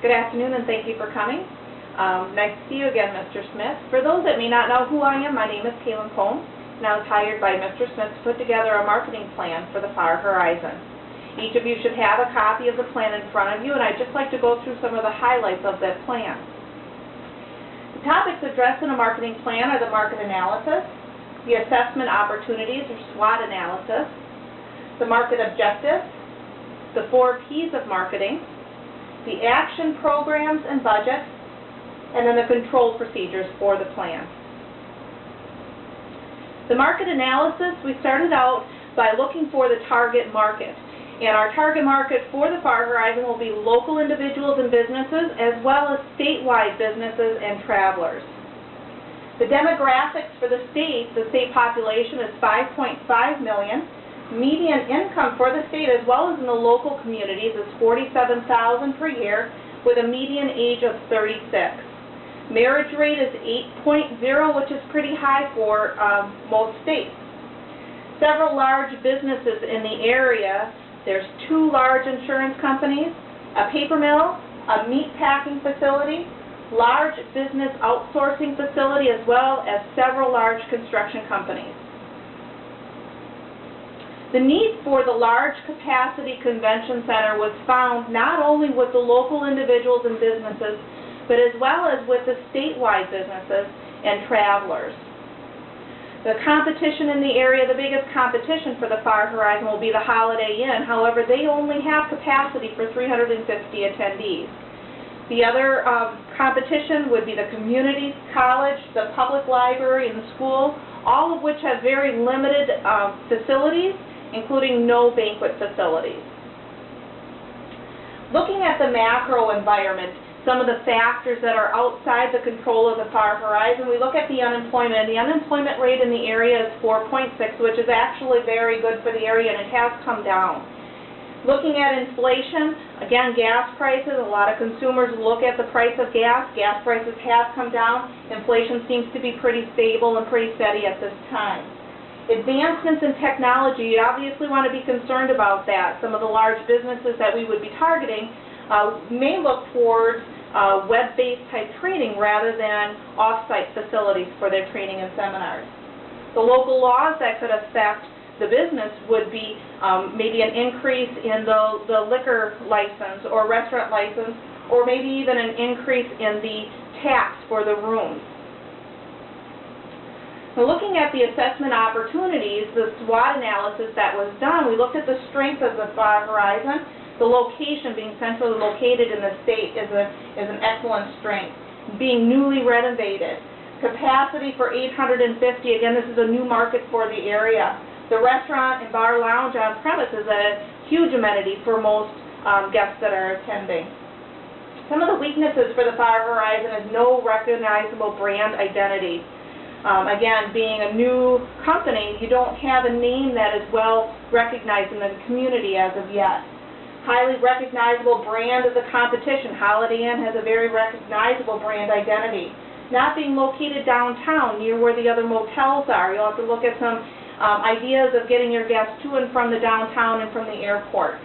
Good afternoon, and thank you for coming. Nice to see you again, Mr. Smith. For those that may not know who I am, my name is Kaylyn, and I was hired by Mr. Smith to put together a marketing plan for the far horizon. Each of you should have a copy of the plan in front of you, and I'd just like to go through some of the highlights of that plan. The topics addressed in a marketing plan are the market analysis, the assessment opportunities or SWOT analysis, the market objectives, the 4 Ps of marketing, the action programs and budgets, and then the control procedures for the plan. The market analysis, we started out by looking for the target market. And our target market for the far horizon will be local individuals and businesses, as well as statewide businesses and travelers. The demographics for the state population is 5.5 million. Median income for the state, as well as in the local communities, is $47,000 per year, with a median age of 36. Marriage rate is 8.0, which is pretty high for most states. Several large businesses in the area. There's 2 large insurance companies, a paper mill, a meat packing facility, large business outsourcing facility, as well as several large construction companies. The need for the large capacity convention center was found not only with the local individuals and businesses, but as well as with the statewide businesses and travelers. The competition in the area, the biggest competition for the far horizon will be the Holiday Inn. However, they only have capacity for 350 attendees. The other competition would be the community college, the public library, and the school, all of which have very limited facilities, including no banquet facilities. Looking at the macro environment, some of the factors that are outside the control of the far horizon, we look at the unemployment. The unemployment rate in the area is 4.6, which is actually very good for the area, and it has come down. Looking at inflation, again, gas prices, a lot of consumers look at the price of gas. Gas prices have come down. Inflation seems to be pretty stable and pretty steady at this time. Advancements in technology, you obviously want to be concerned about that. Some of the large businesses that we would be targeting may look towards web-based type training rather than off-site facilities for their training and seminars. The local laws that could affect the business would be maybe an increase in the liquor license or restaurant license, or maybe even an increase in the tax for the rooms. Now, looking at the assessment opportunities, the SWOT analysis that was done, we looked at the strength of the far horizon. The location, being centrally located in the state, is an excellent strength. Being newly renovated. Capacity for 850, again, this is a new market for the area. The restaurant and bar lounge on premise is a huge amenity for most guests that are attending. Some of the weaknesses for the far horizon is no recognizable brand identity. Again, being a new company, you don't have a name that is well recognized in the community as of yet. Highly recognizable brand of the competition. Holiday Inn has a very recognizable brand identity. Not being located downtown near where the other motels are. You'll have to look at some ideas of getting your guests to and from the downtown and from the airport.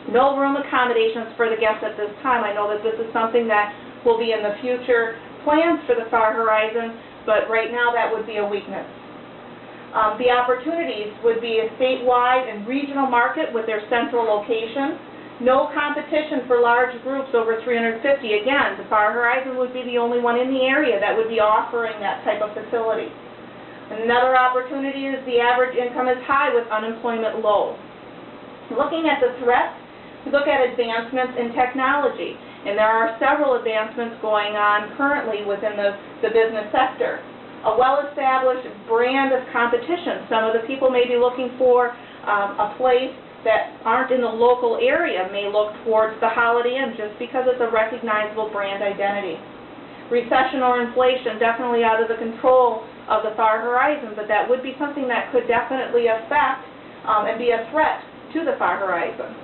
No room accommodations for the guests at this time. I know that this is something that will be in the future plans for the far horizon, but right now that would be a weakness. The opportunities would be a statewide and regional market with their central location. No competition for large groups over 350. Again, the far horizon would be the only one in the area that would be offering that type of facility. Another opportunity is the average income is high with unemployment low. Looking at the threats, we look at advancements in technology. And there are several advancements going on currently within the business sector. A well-established brand of competition. Some of the people may be looking for a place that aren't in the local area, may look towards the Holiday Inn just because it's a recognizable brand identity. Recession or inflation, definitely out of the control of the far horizon, but that would be something that could definitely affect and be a threat to the far horizon.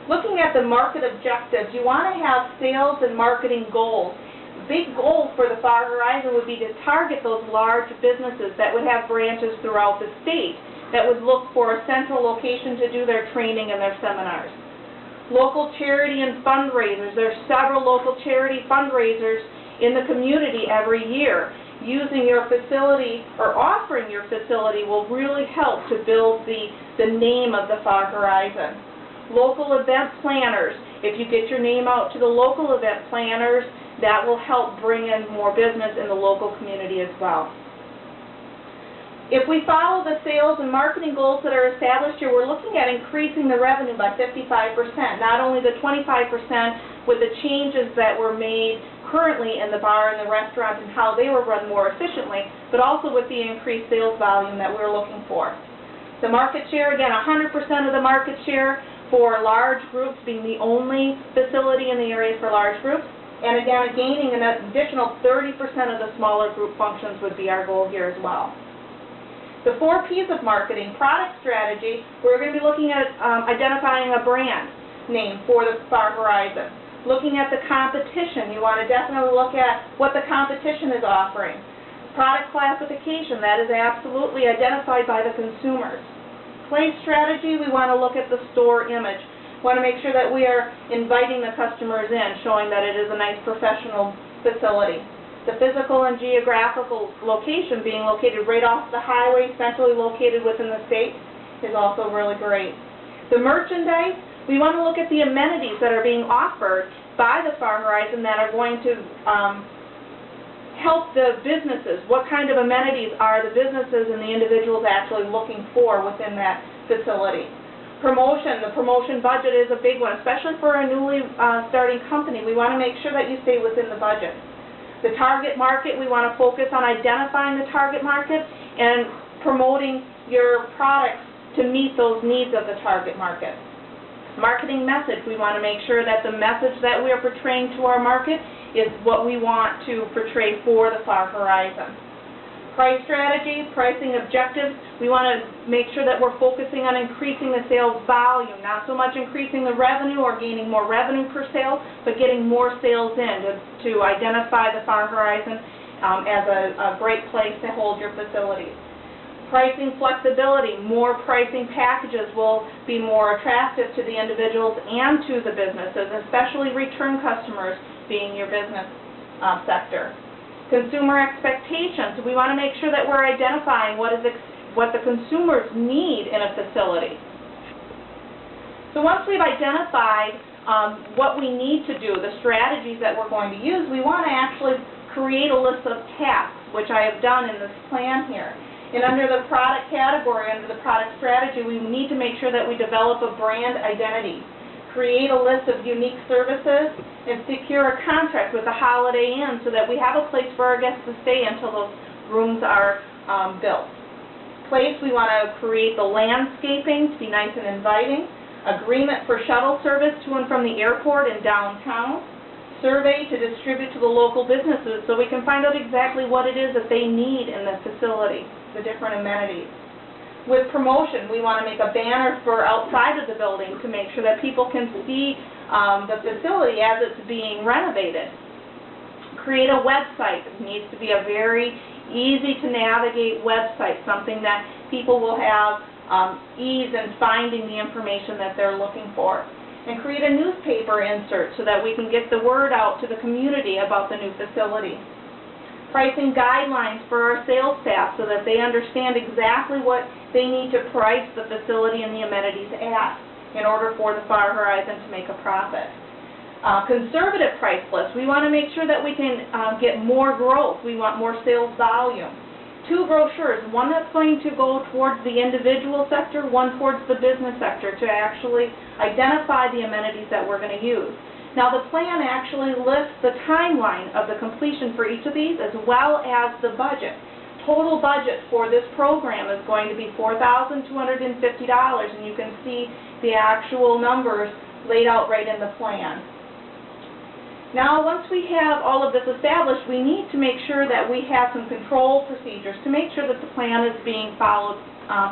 Looking at the market objectives, you want to have sales and marketing goals. Big goal for the far horizon would be to target those large businesses that would have branches throughout the state that would look for a central location to do their training and their seminars. Local charity and fundraisers. There are several local charity fundraisers in the community every year. Using your facility or offering your facility will really help to build the name of the Far Horizon. Local event planners. If you get your name out to the local event planners, that will help bring in more business in the local community as well. If we follow the sales and marketing goals that are established here, we're looking at increasing the revenue by 55%, not only the 25% with the changes that were made currently in the bar and the restaurant and how they were run more efficiently, but also with the increased sales volume that we're looking for. The market share, again, 100% of the market share for large groups, being the only facility in the area for large groups, and again, gaining an additional 30% of the smaller group functions would be our goal here as well. The 4 P's of marketing. Product strategy, we're going to be looking at identifying a brand name for the Far Horizon. Looking at the competition, you want to definitely look at what the competition is offering. Product classification, that is absolutely identified by the consumers. Place strategy, we want to look at the store image. We want to make sure that we are inviting the customers in, showing that it is a nice professional facility. The physical and geographical location, being located right off the highway, centrally located within the state, is also really great. The merchandise, we want to look at the amenities that are being offered by the Far Horizon that are going to help the businesses. What kind of amenities are the businesses and the individuals actually looking for within that facility? Promotion, the promotion budget is a big one, especially for a newly starting company. We want to make sure that you stay within the budget. The target market, we want to focus on identifying the target market and promoting your products to meet those needs of the target market. Marketing message, we want to make sure that the message that we are portraying to our market is what we want to portray for the Far Horizon. Price strategy, pricing objectives, we want to make sure that we're focusing on increasing the sales volume, not so much increasing the revenue or gaining more revenue per sale, but getting more sales in to identify the Far Horizon as a great place to hold your facilities. Pricing flexibility, more pricing packages will be more attractive to the individuals and to the businesses, especially return customers being your business sector. Consumer expectations, we want to make sure that we're identifying what the consumers need in a facility. So once we've identified what we need to do, the strategies that we're going to use, we want to actually create a list of tasks, which I have done in this plan here. And under the product category, under the product strategy, we need to make sure that we develop a brand identity, create a list of unique services, and secure a contract with the Holiday Inn so that we have a place for our guests to stay until those rooms are built. Place, we want to create the landscaping to be nice and inviting, agreement for shuttle service to and from the airport and downtown, survey to distribute to the local businesses so we can find out exactly what it is that they need in the facility, the different amenities. With promotion, we want to make a banner for outside of the building to make sure that people can see the facility as it's being renovated. Create a website. It needs to be a very easy to navigate website, something that people will have ease in finding the information that they're looking for. And create a newspaper insert so that we can get the word out to the community about the new facility. Pricing guidelines for our sales staff so that they understand exactly what they need to price the facility and the amenities at in order for the Far Horizon to make a profit. Conservative price list. We want to make sure that we can get more growth. We want more sales volume. 2 brochures, one that's going to go towards the individual sector, one towards the business sector to actually identify the amenities that we're going to use. Now the plan actually lists the timeline of the completion for each of these as well as the budget. Total budget for this program is going to be $4,250, and you can see the actual numbers laid out right in the plan. Now, once we have all of this established, we need to make sure that we have some control procedures to make sure that the plan is being followed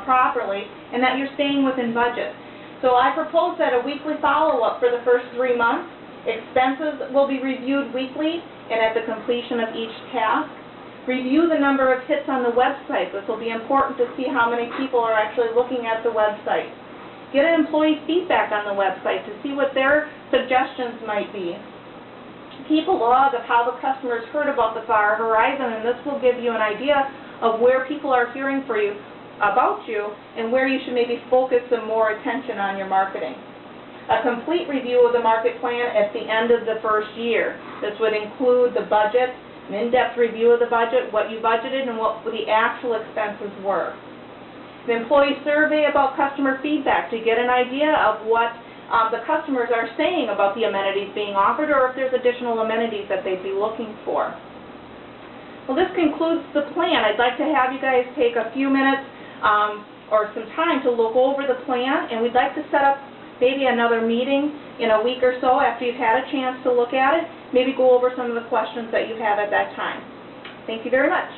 properly and that you're staying within budget. So I propose that a weekly follow-up for the first 3 months. Expenses will be reviewed weekly and at the completion of each task. Review the number of hits on the website. This will be important to see how many people are actually looking at the website. Get an employee feedback on the website to see what their suggestions might be. Keep a log of how the customers heard about the Far Horizon, and this will give you an idea of where people are hearing about you and where you should maybe focus some more attention on your marketing. A complete review of the market plan at the end of the first year. This would include the budget, an in-depth review of the budget, what you budgeted, and what the actual expenses were. An employee survey about customer feedback to get an idea of what the customers are saying about the amenities being offered, or if there's additional amenities that they'd be looking for. Well, this concludes the plan. I'd like to have you guys take a few minutes or some time to look over the plan, and we'd like to set up maybe another meeting in a week or so after you've had a chance to look at it, maybe go over some of the questions that you have at that time. Thank you very much.